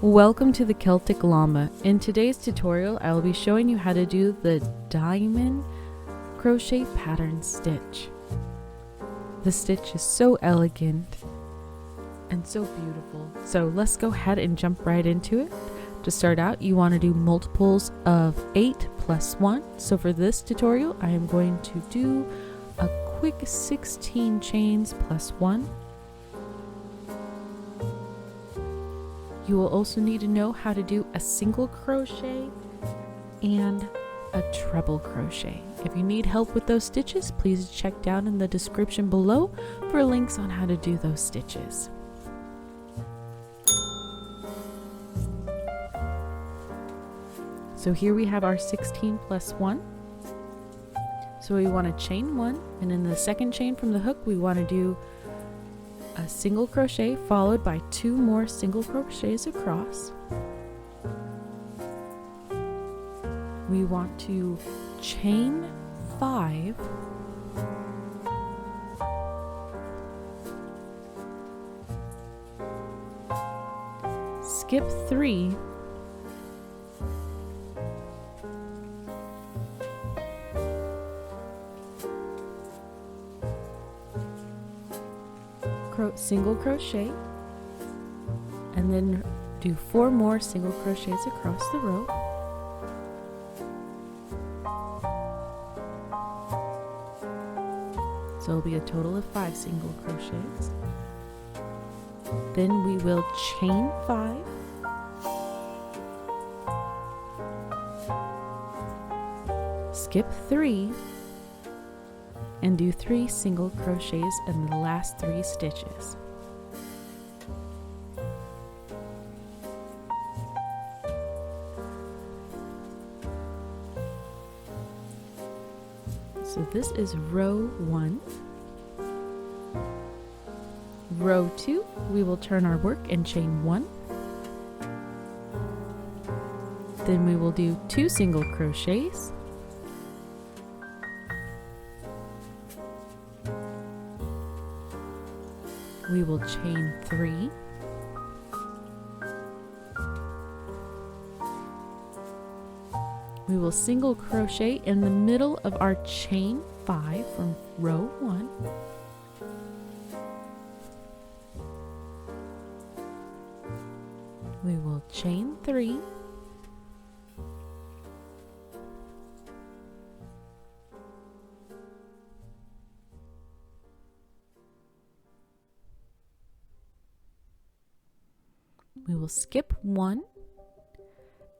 Welcome to the Celtic Llama. In today's tutorial, I will be showing you how to do the diamond crochet pattern stitch. The stitch is so elegant and so beautiful. So let's go ahead and jump right into it. To start out, you want to do multiples of 8 plus 1. So for this tutorial, I am going to do a quick 16 chains plus 1. You will also need to know how to do a single crochet and a treble crochet. If you need help with those stitches, please check down in the description below for links on how to do those stitches. So here we have our 16 plus 1. So we want to chain 1, and in the second chain from the hook we want to do a single crochet followed by 2 more single crochets across. We want to chain 5, skip 3, single crochet, and then do 4 more single crochets across the row. So it'll be a total of 5 single crochets. Then we will chain 5, skip 3, and do 3 single crochets in the last 3 stitches. So this is row 1. Row 2, we will turn our work and chain 1. Then we will do 2 single crochets. We will chain 3, we will single crochet in the middle of our chain 5 from row 1, we will chain 3, we will skip 1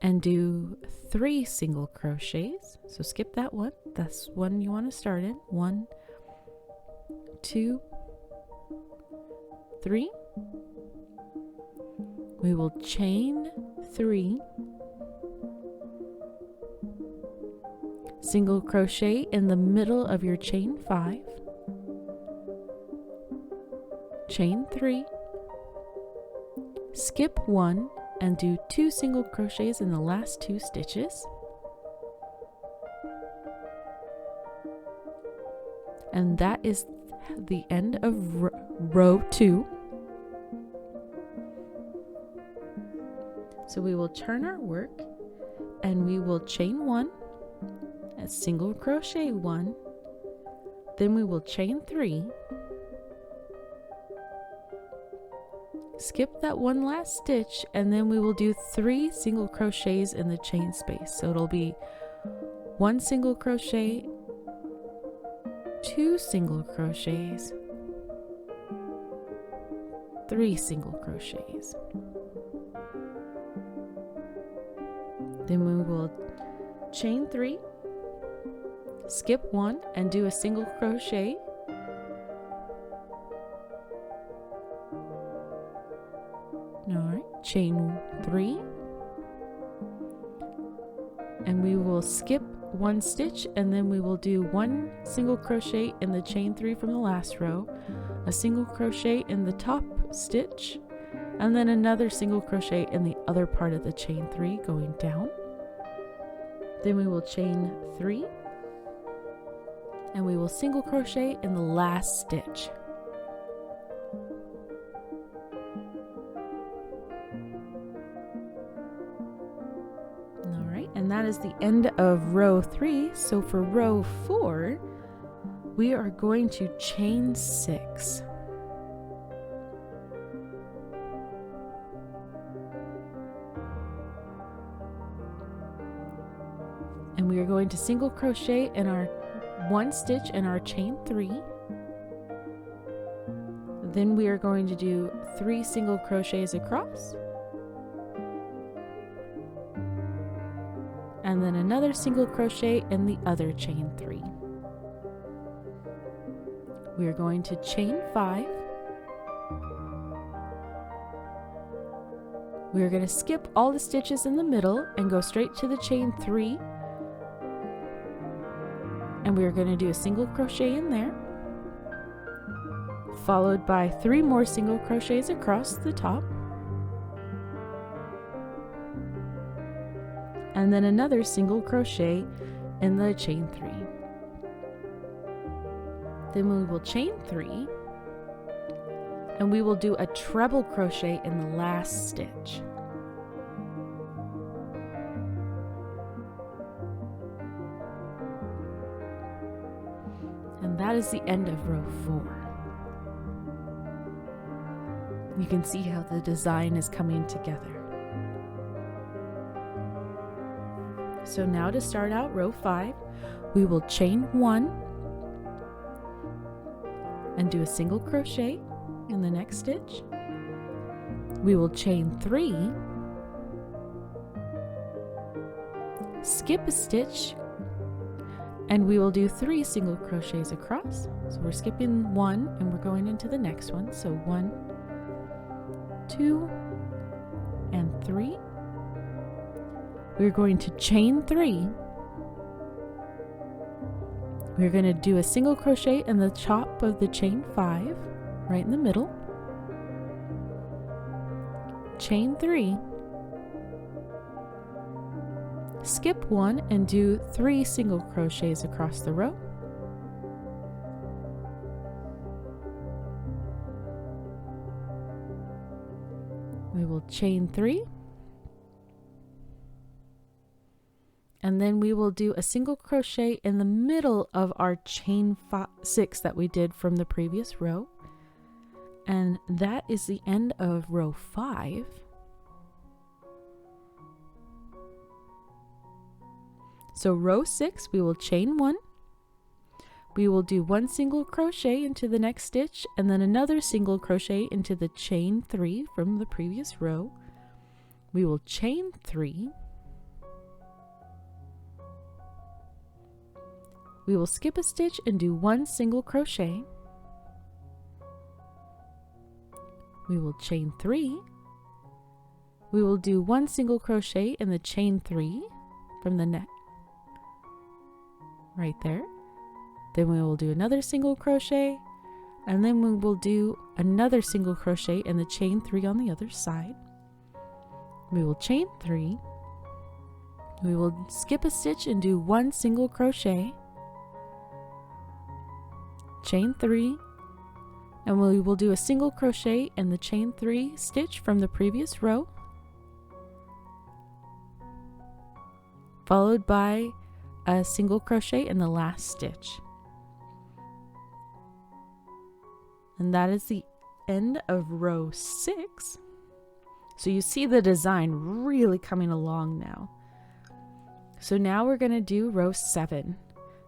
and do 3 single crochets. So skip that one. That's one you want to start in. 1, 2, 3. We will chain 3, single crochet in the middle of your chain 5, chain 3, skip 1 and do 2 single crochets in the last 2 stitches, and that is the end of row 2. So we will turn our work and we will chain 1 and single crochet 1, then we will chain 3, skip that one last stitch, and then we will do 3 single crochets in the chain space. So it'll be 1 single crochet, 2 single crochets, 3 single crochets. Then we will chain 3, skip 1 and do a single crochet, chain 3, and we will skip 1 stitch, and then we will do 1 single crochet in the chain 3 from the last row, a single crochet in the top stitch, and then another single crochet in the other part of the chain 3 going down. Then we will chain 3, and we will single crochet in the last stitch. is the end of row 3. So for row 4, we are going to chain 6. And we are going to single crochet in our 1 stitch in our chain 3. Then we are going to do 3 single crochets across. And then another single crochet in the other chain 3. We are going to chain 5. We are going to skip all the stitches in the middle and go straight to the chain 3. And we are going to do a single crochet in there, followed by 3 more single crochets across the top, and then another single crochet in the chain 3. Then we will chain 3, and we will do a treble crochet in the last stitch. And that is the end of row 4. You can see how the design is coming together. So now to start out row 5, we will chain 1 and do a single crochet in the next stitch. We will chain 3, skip a stitch, and we will do 3 single crochets across. So we're skipping 1 and we're going into the next one. So 1, 2, and 3. We're going to chain 3. We're going to do a single crochet in the top of the chain 5, right in the middle. Chain 3. Skip 1 and do 3 single crochets across the row. We will chain 3. And then we will do a single crochet in the middle of our chain 6 that we did from the previous row. And that is the end of row 5. So row 6, we will chain 1. We will do 1 single crochet into the next stitch and then another single crochet into the chain 3 from the previous row. We will chain 3. We will skip a stitch and do 1 single crochet. We will chain 3. We will do 1 single crochet in the chain 3 from the neck right there. Then we will do another single crochet, and then we will do another single crochet in the chain 3 on the other side. We will chain 3. We will skip a stitch and do 1 single crochet. Chain 3, and we will do a single crochet in the chain 3 stitch from the previous row, followed by a single crochet in the last stitch. And that is the end of row 6. So you see the design really coming along now. So now we're going to do row 7.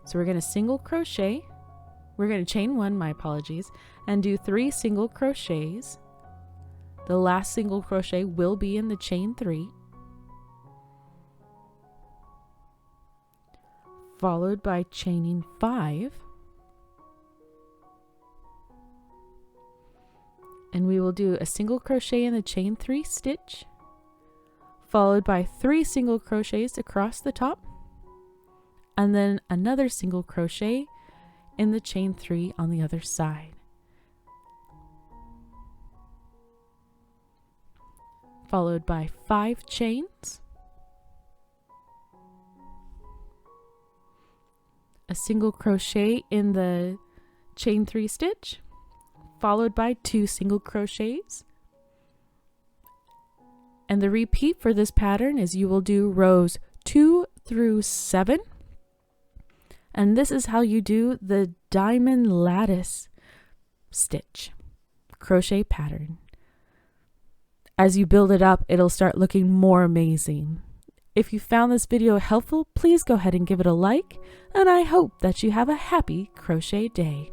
So we're going to single crochet. We're going to chain 1, my apologies, and do 3 single crochets. The last single crochet will be in the chain 3, followed by chaining 5. And we will do a single crochet in the chain 3 stitch, followed by 3 single crochets across the top, and then another single crochet in the chain 3 on the other side. Followed by 5 chains, a single crochet in the chain 3 stitch, followed by 2 single crochets. And the repeat for this pattern is you will do rows 2 through 7. And this is how you do the diamond lattice stitch crochet pattern. As you build it up, it'll start looking more amazing. If you found this video helpful, please go ahead and give it a like, and I hope that you have a happy crochet day.